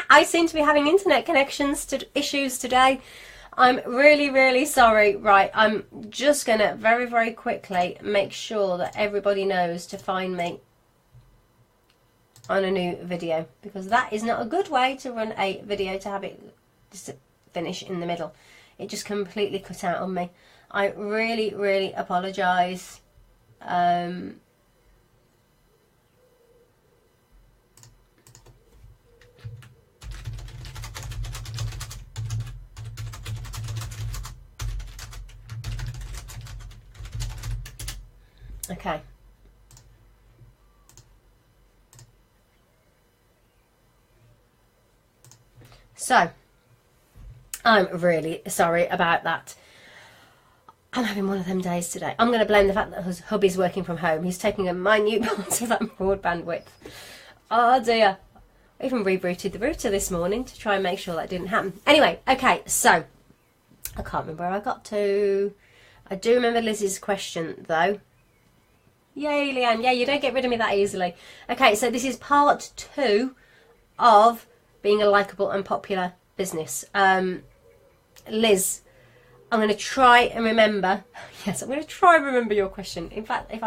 I seem to be having internet issues today. I'm really, really sorry. Right, I'm just going to very, very quickly make sure that everybody knows to find me on a new video, because that is not a good way to run a video, to have it just finish in the middle. It just completely cut out on me. I really, really apologise. Okay. So, I'm really sorry about that. I'm having one of them days today. I'm going to blame the fact that hubby's working from home. He's taking a minute part of that broadband width. Oh dear. I even rebooted the router this morning to try and make sure that didn't happen. Anyway, okay, so I can't remember where I got to. I do remember Lizzie's question though. Yay, Leanne. Yeah, you don't get rid of me that easily. Okay, so this is part 2 of being a likeable and popular business. Liz, I'm going to try and remember. Yes, I'm going to try and remember your question. In fact, if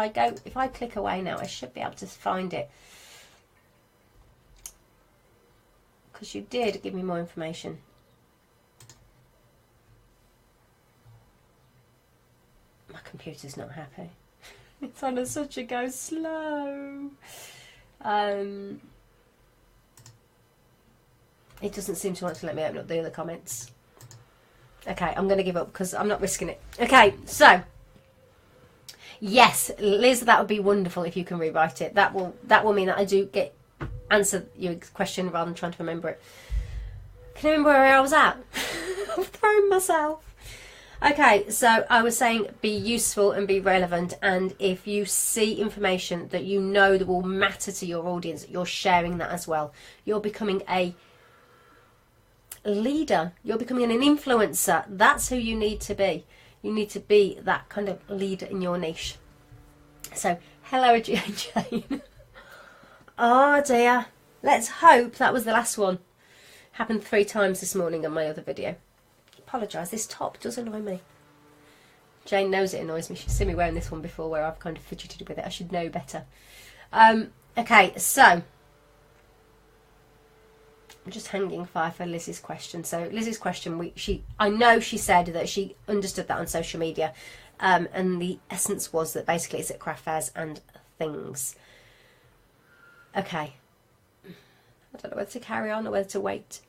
I click away now, I should be able to find it. Because you did give me more information. My computer's not happy. It's on such a go slow. It doesn't seem to want to let me open up the other comments. Okay, I'm going to give up because I'm not risking it. Okay, so yes, Liz, that would be wonderful if you can rewrite it. That will mean that I do answer your question rather than trying to remember it. Can I remember where I was at? I'm throwing myself. Okay, so I was saying be useful and be relevant, and if you see information that you know that will matter to your audience, you're sharing that as well. You're becoming a leader. You're becoming an influencer. That's who you need to be. You need to be that kind of leader in your niche. So, hello, Jane. Oh dear. Let's hope that was the last one. Happened 3 times this morning on my other video. Apologise, this top does annoy me. Jane knows it annoys me. She's seen me wearing this one before where I've kind of fidgeted with it. I should know better. Okay, so I'm just hanging fire for Lizzie's question. So Lizzie's question, I know she said that she understood that on social media, and the essence was that basically it's at craft fairs and things. Okay, I don't know whether to carry on or whether to wait.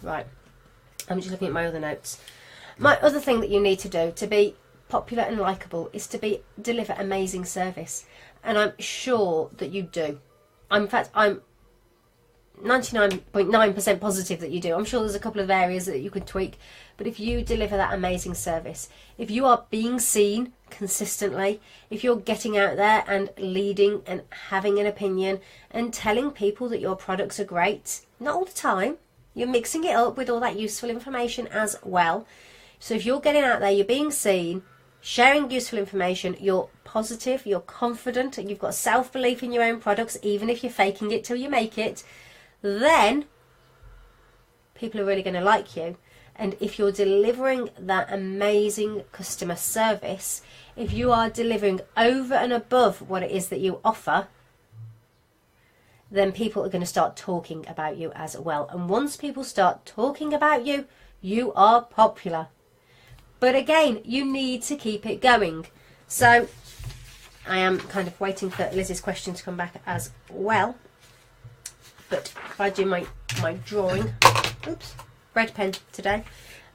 Right, I'm just looking at my other notes. My other thing that you need to do to be popular and likeable is to deliver amazing service, and I'm sure that you do. In fact, I'm 99.9% positive that you do. I'm sure there's a couple of areas that you could tweak, but if you deliver that amazing service, if you are being seen consistently, if you're getting out there and leading and having an opinion and telling people that your products are great, not all the time, you're mixing it up with all that useful information as well. So if you're getting out there, you're being seen, sharing useful information, you're positive, you're confident, and you've got self-belief in your own products, even if you're faking it till you make it, then people are really going to like you. And if you're delivering that amazing customer service, if you are delivering over and above what it is that you offer, then people are going to start talking about you as well. And once people start talking about you, you are popular. But again, you need to keep it going. So I am kind of waiting for Liz's question to come back as well. But if I do my drawing, oops, red pen today.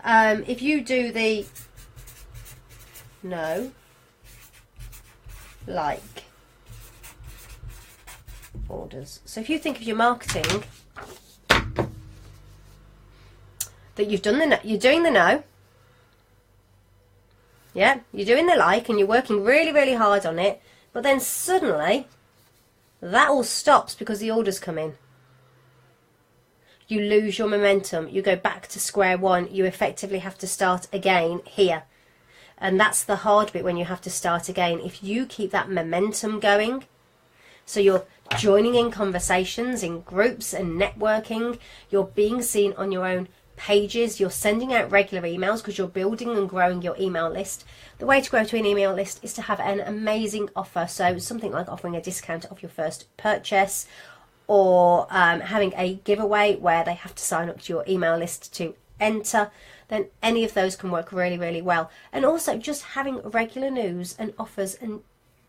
If you do the like orders. So if you think of your marketing, that you're doing the no. Yeah, you're doing the like and you're working really, really hard on it, but then suddenly that all stops because the orders come in. You lose your momentum. You go back to square one. You effectively have to start again here. And that's the hard bit when you have to start again. If you keep that momentum going, so you're joining in conversations, in groups and networking, you're being seen on your own pages, you're sending out regular emails because you're building and growing your email list. The way to grow to an email list is to have an amazing offer. So something like offering a discount off your first purchase, or having a giveaway where they have to sign up to your email list to enter. Then any of those can work really, really well. And also just having regular news and offers and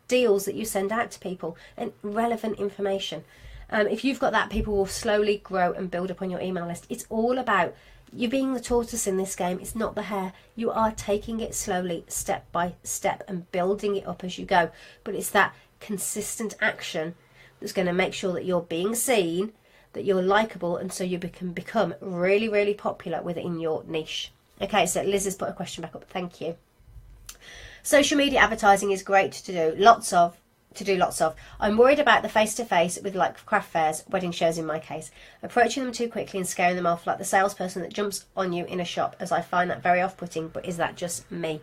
deals that you send out to people and relevant information. If you've got that, people will slowly grow and build up on your email list. It's all about you being the tortoise in this game. It's not the hare. You are taking it slowly, step by step, and building it up as you go. But it's that consistent action that's going to make sure that you're being seen, that you're likable, and so you can become really, really popular within your niche. Okay, so Liz has put a question back up. Thank you. Social media advertising is great to do lots of. I'm worried about the face-to-face with like craft fairs, wedding shows in my case, approaching them too quickly and scaring them off like the salesperson that jumps on you in a shop, as I find that very off-putting. But is that just me?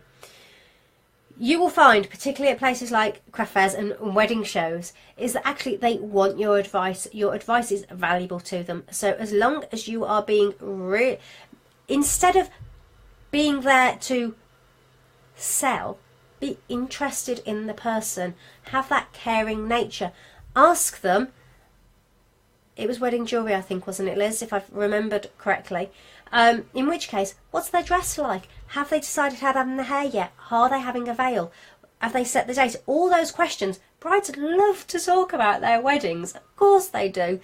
You will find, particularly at places like craft fairs and wedding shows, is that actually they want your advice. Your advice is valuable to them. So as long as you are being instead of being there to sell, be interested in the person. Have that caring nature. Ask them. It was wedding jewellery, I think, wasn't it, Liz, if I've remembered correctly? In which case, what's their dress like? Have they decided how they're having their hair yet? Are they having a veil? Have they set the date? All those questions. Brides love to talk about their weddings. Of course they do.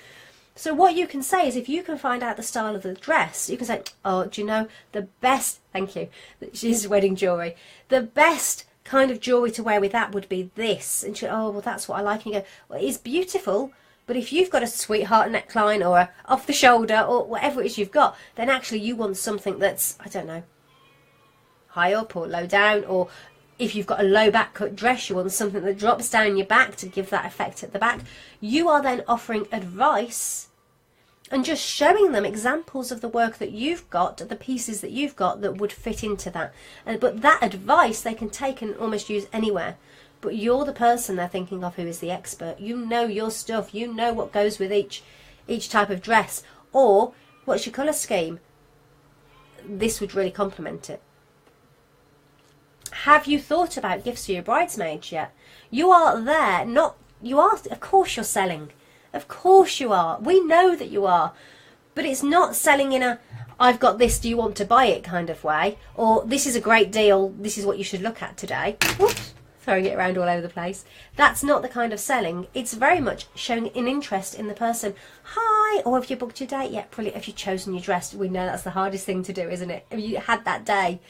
So what you can say is, if you can find out the style of the dress, you can say, oh, do you know, the best, thank you, she's wedding jewellery, the best kind of jewellery to wear with that would be this. And she, oh, well, that's what I like. And you go, well, it's beautiful, but if you've got a sweetheart neckline or a off the shoulder or whatever it is you've got, then actually you want something that's, I don't know, high up or low down. Or if you've got a low back cut dress, you want something that drops down your back to give that effect at the back. You are then offering advice and just showing them examples of the work that you've got, the pieces that you've got that would fit into that. But that advice they can take and almost use anywhere. But you're the person they're thinking of who is the expert. You know your stuff. You know what goes with each type of dress. Or, what's your colour scheme? This would really complement it. Have you thought about gifts for your bridesmaids yet? You are there, of course you're selling. Of course you are. We know that you are. But it's not selling in a, I've got this, do you want to buy it kind of way. Or this is a great deal, this is what you should look at today. Whoops, throwing it around all over the place. That's not the kind of selling. It's very much showing an interest in the person. Hi, or have you booked your date yet? Brilliant. Have you chosen your dress? We know that's the hardest thing to do, isn't it? Have you had that day?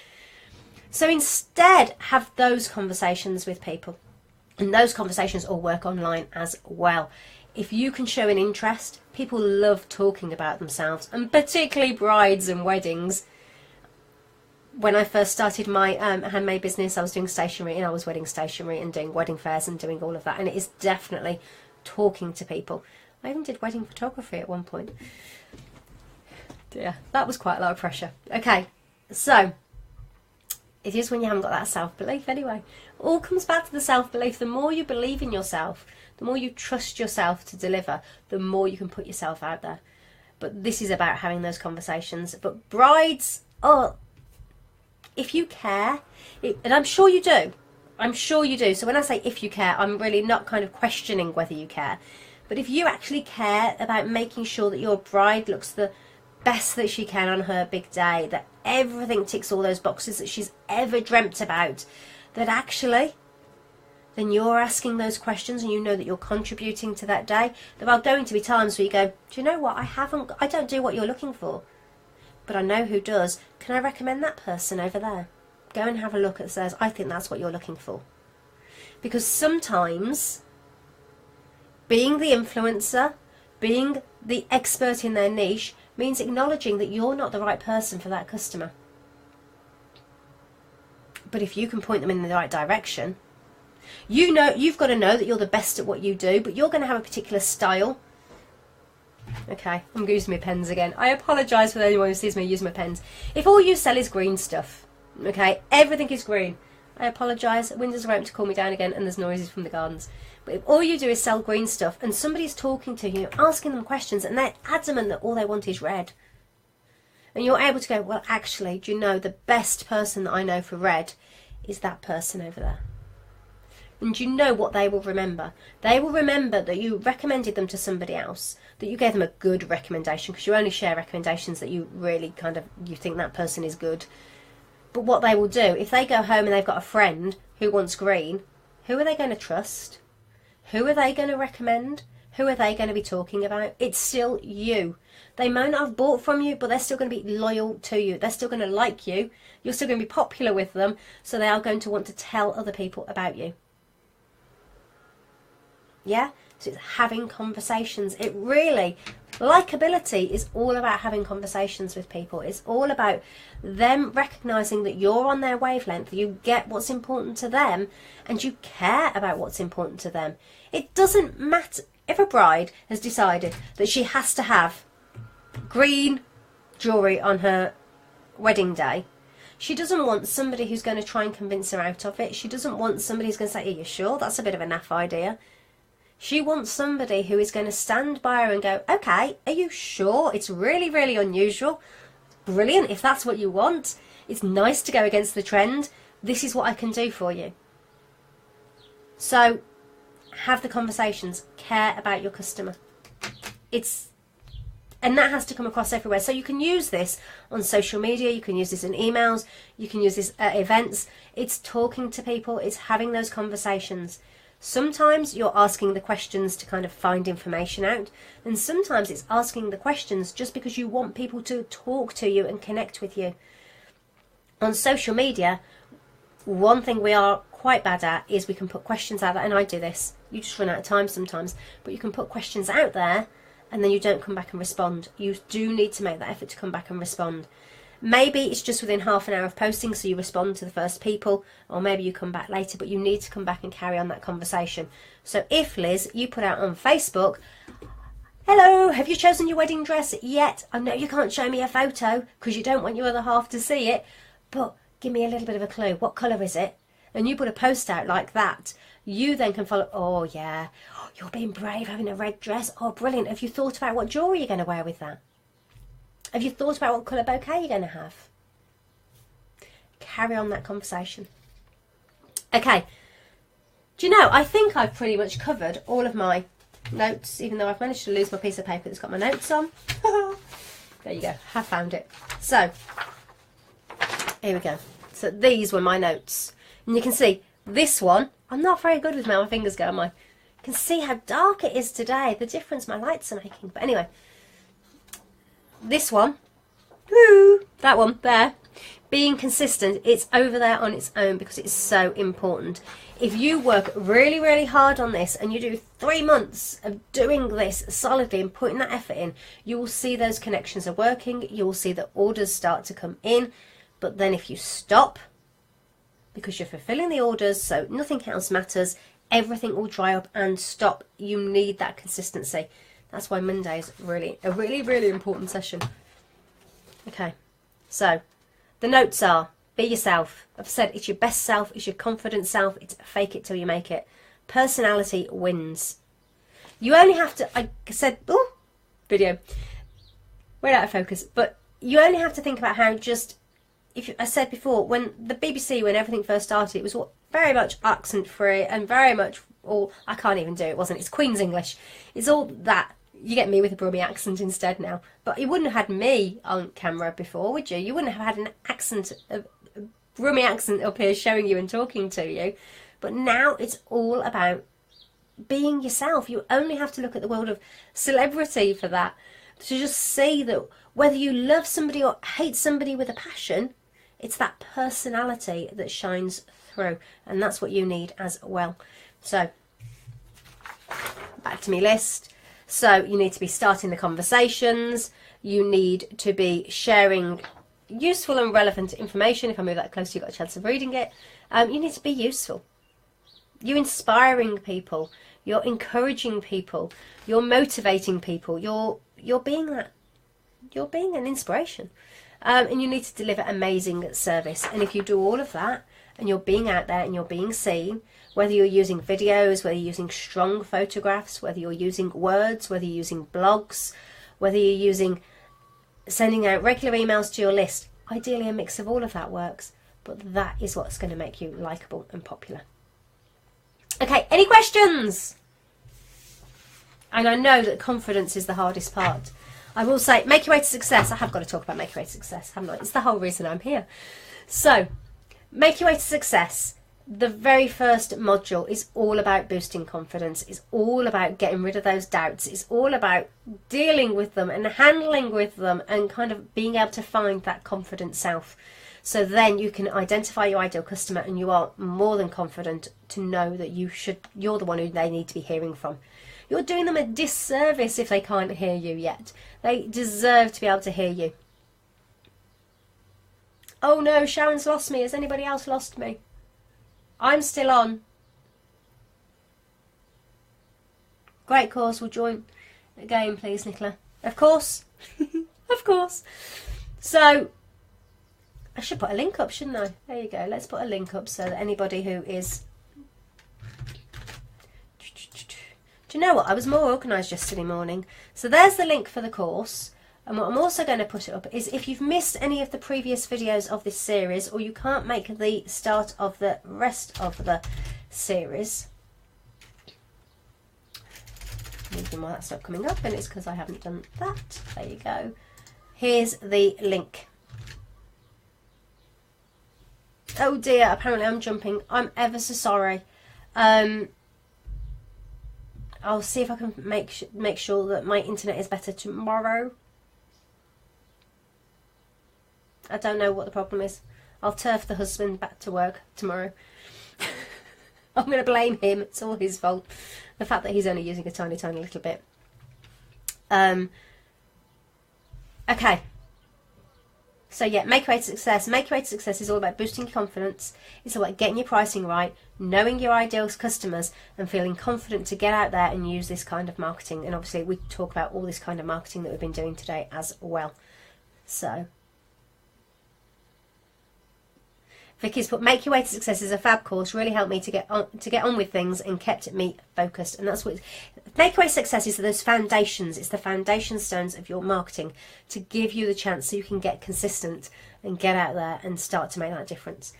So instead, have those conversations with people. And those conversations all work online as well. If you can show an interest, people love talking about themselves, and particularly brides and weddings. When I first started my handmade business, I was doing stationery, and I was wedding stationery and doing wedding fairs and doing all of that. And it is definitely talking to people. I even did wedding photography at one point. Yeah, that was quite a lot of pressure. Okay, so it is when you haven't got that self-belief anyway. All comes back to the self-belief. The more you believe in yourself, the more you trust yourself to deliver, the more you can put yourself out there. But this is about having those conversations. But brides, if you care, and I'm sure you do. I'm sure you do. So when I say if you care, I'm really not kind of questioning whether you care. But if you actually care about making sure that your bride looks the best that she can on her big day, that everything ticks all those boxes that she's ever dreamt about, that actually then you're asking those questions and you know that you're contributing to that day. There are going to be times where you go, do you know what, I don't do what you're looking for, but I know who does. Can I recommend that person over there? Go and have a look at theirs. I think that's what you're looking for. Because sometimes being the influencer, being the expert in their niche, means acknowledging that you're not the right person for that customer. But if you can point them in the right direction, you know, you've got to know that you're the best at what you do, but you're going to have a particular style. Okay, I'm using my pens again. I apologise for anyone who sees me using my pens. If all you sell is green stuff, okay, everything is green. I apologise. Windows are open to cool me down again, and there's noises from the gardens. But if all you do is sell green stuff and somebody's talking to you, asking them questions, and they're adamant that all they want is red, and you're able to go, well, actually, do you know the best person that I know for red is that person over there? And you know what they will remember? They will remember that you recommended them to somebody else, that you gave them a good recommendation, because you only share recommendations that you really you think that person is good. But what they will do, if they go home and they've got a friend who wants green, who are they going to trust? Who are they going to recommend? Who are they going to be talking about? It's still you. They might not have bought from you, but they're still going to be loyal to you. They're still going to like you. You're still going to be popular with them, so they are going to want to tell other people about you. Yeah? So it's having conversations. It really, likability is all about having conversations with people. It's all about them recognising that you're on their wavelength, you get what's important to them, and you care about what's important to them. It doesn't matter if a bride has decided that she has to have green jewellery on her wedding day. She doesn't want somebody who's going to try and convince her out of it. She doesn't want somebody who's going to say, are you sure? That's a bit of a naff idea. She wants somebody who is going to stand by her and go, okay, are you sure? It's really, really unusual. Brilliant, if that's what you want. It's nice to go against the trend. This is what I can do for you. So, have the conversations. Care about your customer. And that has to come across everywhere. So you can use this on social media, you can use this in emails, you can use this at events. It's talking to people, it's having those conversations. Sometimes you're asking the questions to kind of find information out, and sometimes it's asking the questions just because you want people to talk to you and connect with you. On social media, one thing we are quite bad at is we can put questions out there, and I do this. You just run out of time sometimes, but you can put questions out there and then you don't come back and respond. You do need to make that effort to come back and respond. Maybe it's just within half an hour of posting, so you respond to the first people, or maybe you come back later, but you need to come back and carry on that conversation. So if, Liz, you put out on Facebook, hello, have you chosen your wedding dress yet? I know you can't show me a photo because you don't want your other half to see it, but give me a little bit of a clue. What colour is it? And you put a post out like that, you then can follow, oh yeah, oh, you're being brave having a red dress. Oh, brilliant. Have you thought about what jewellery you're going to wear with that? Have you thought about what colour bouquet you're going to have? Carry on that conversation. Okay. Do you know, I think I've pretty much covered all of my notes, even though I've managed to lose my piece of paper that's got my notes on. There you go. Have found it. So, here we go. So these were my notes. And you can see, this one, I'm not very good with how my fingers go, am I? You can see how dark it is today, the difference my lights are making. But anyway, this one, woo, that one there, being consistent, it's over there on its own because it's so important. If you work really, really hard on this and you do 3 months of doing this solidly and putting that effort in, you will see those connections are working, you will see that orders start to come in. But then if you stop, because you're fulfilling the orders, so nothing else matters, everything will dry up and stop. You need that consistency. That's why Monday is really a really important session. Okay, so the notes are, be yourself. I've said it's your best self, it's your confident self, it's fake it till you make it. Personality wins. You only have to, I said, oh, video, we're out of focus, but you only have to think about how just, I said before, when the BBC, when everything first started, it was very much accent free and very much all, I can't even do it, wasn't it? It's Queen's English. It's all that. You get me with a Brummie accent instead now. But you wouldn't have had me on camera before, would you? You wouldn't have had an accent, a Brummie accent up here showing you and talking to you. But now it's all about being yourself. You only have to look at the world of celebrity for that, to just see that whether you love somebody or hate somebody with a passion, it's that personality that shines through. And that's what you need as well. So, back to me list. So you need to be starting the conversations, you need to be sharing useful and relevant information. If I move that closer, you've got a chance of reading it. You need to be useful. You're inspiring people, you're encouraging people, you're motivating people, you're being that, you're being an inspiration. And you need to deliver amazing service. And if you do all of that, and you're being out there and you're being seen, whether you're using videos, whether you're using strong photographs, whether you're using words, whether you're using blogs, whether you're using sending out regular emails to your list, ideally a mix of all of that works, but that is what's going to make you likeable and popular. Okay, any questions? And I know that confidence is the hardest part. I will say, make your way to success. I have got to talk about make your way to success, haven't I? It's the whole reason I'm here. So, make your way to success. The very first module is all about boosting confidence. It's all about getting rid of those doubts. It's all about dealing with them and handling with them and kind of being able to find that confident self. So then you can identify your ideal customer and you are more than confident to know that you're the one who they need to be hearing from. You're doing them a disservice if they can't hear you yet. They deserve to be able to hear you. Oh no, Sharon's lost me. Has anybody else lost me? I'm still on. Great course. We'll join again, please, Nicola. Of course. Of course. So, I should put a link up, shouldn't I? There you go. Let's put a link up so that anybody who is... Do you know what? I was more organised yesterday morning. So there's the link for the course. And what I'm also going to put it up is if you've missed any of the previous videos of this series, or you can't make the start of the rest of the series, reason why that's not coming up, and it's because I haven't done that. There you go. Here's the link. Oh dear, apparently I'm jumping. I'm ever so sorry. I'll see if I can make sure that my internet is better tomorrow. I don't know what the problem is. I'll turf the husband back to work tomorrow. I'm going to blame him. It's all his fault. The fact that he's only using a tiny, tiny little bit. Okay. So yeah, make your way to success. Make your way to success is all about boosting your confidence. It's all about getting your pricing right, knowing your ideal customers, and feeling confident to get out there and use this kind of marketing. And obviously we talk about all this kind of marketing that we've been doing today as well. So Vicky's put, make your way to success is a fab course, really helped me to get on with things and kept me focused. And that's what make your way to success is those foundations. It's the foundation stones of your marketing to give you the chance so you can get consistent and get out there and start to make that difference.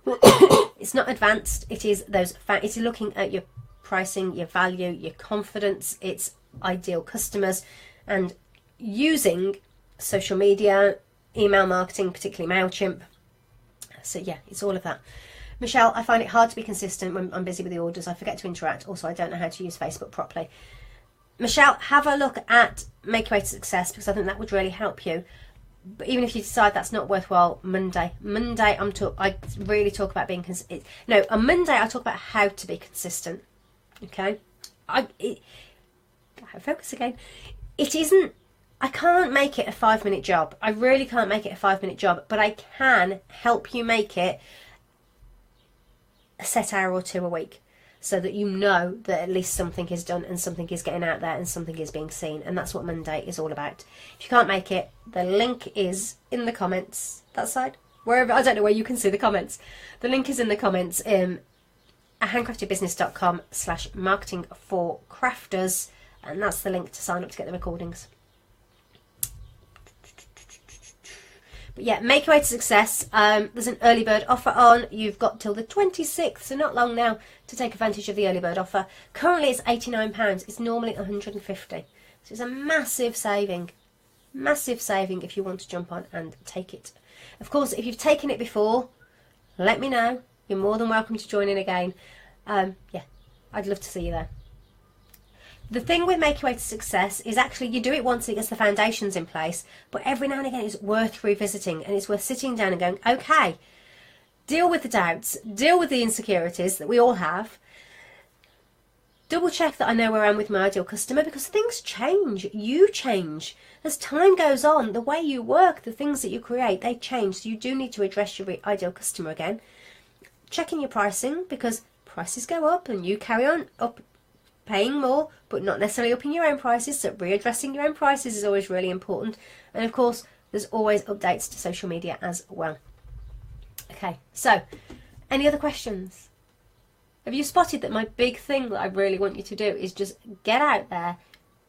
It's not advanced. It is those. It's looking at your pricing, your value, your confidence. It's ideal customers, and using social media, email marketing, particularly MailChimp. So yeah, it's all of that. Michelle, I find it hard to be consistent when I'm busy with the orders. I forget to interact. Also, I don't know how to use Facebook properly. Michelle, have a look at Make Your Way to Success, because I think that would really help you. But even if you decide that's not worthwhile, Monday, I really talk about being consistent. No, on Monday I talk about how to be consistent. Okay, focus again. It isn't. I can't make it a 5-minute job. I really can't make it a 5-minute job, but I can help you make it a set hour or two a week, so that you know that at least something is done and something is getting out there and something is being seen. And that's what Monday is all about. If you can't make it, the link is in the comments, that side, wherever. I don't know where you can see the comments. The link is in the comments at handcraftedbusiness.com/marketing4crafters, and that's the link to sign up to get the recordings. But yeah, make your way to success. There's an early bird offer on. You've got till the 26th, so not long now, to take advantage of the early bird offer. Currently it's £89. It's normally £150. So it's a massive saving. Massive saving if you want to jump on and take it. Of course, if you've taken it before, let me know. You're more than welcome to join in again. Yeah, I'd love to see you there. The thing with Make Your Way to Success is actually you do it once it gets the foundations in place, but every now and again it's worth revisiting, and it's worth sitting down and going, okay, deal with the doubts, deal with the insecurities that we all have, double check that I know where I am with my ideal customer, because things change, you change. As time goes on, the way you work, the things that you create, they change, so you do need to address your ideal customer again. Checking your pricing, because prices go up and you carry on up paying more, but not necessarily upping your own prices, so readdressing your own prices is always really important. And of course, there's always updates to social media as well. Okay, so Any other questions? Have you spotted that my big thing that I really want you to do is just get out there,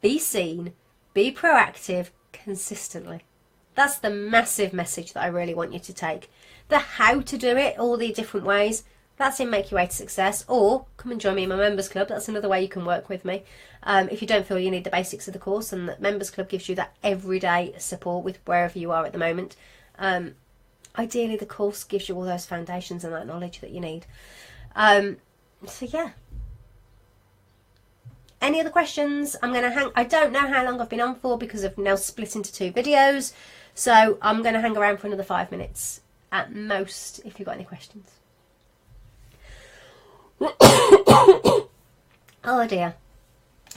be seen, be proactive consistently? That's the massive message that I really want you to take. The how to do it, all the different ways, that's in Make Your Way to Success. Or come and join me in my members club. That's another way you can work with me. If you don't feel you need the basics of the course, and the members club gives you that everyday support with wherever you are at the moment. Ideally, the course gives you all those foundations and that knowledge that you need. So yeah. Any other questions? I'm going to hang. I don't know how long I've been on for because I've now split into 2 videos. So I'm going to hang around for another 5 minutes at most if you've got any questions. Oh dear.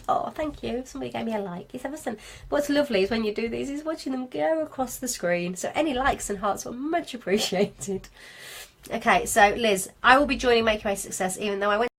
Oh, thank you. Somebody gave me a like. It's ever so. What's lovely is when you do these is watching them go across the screen. So any likes and hearts are much appreciated. Okay, so Liz, I will be joining Make Your Way to Success, even though I went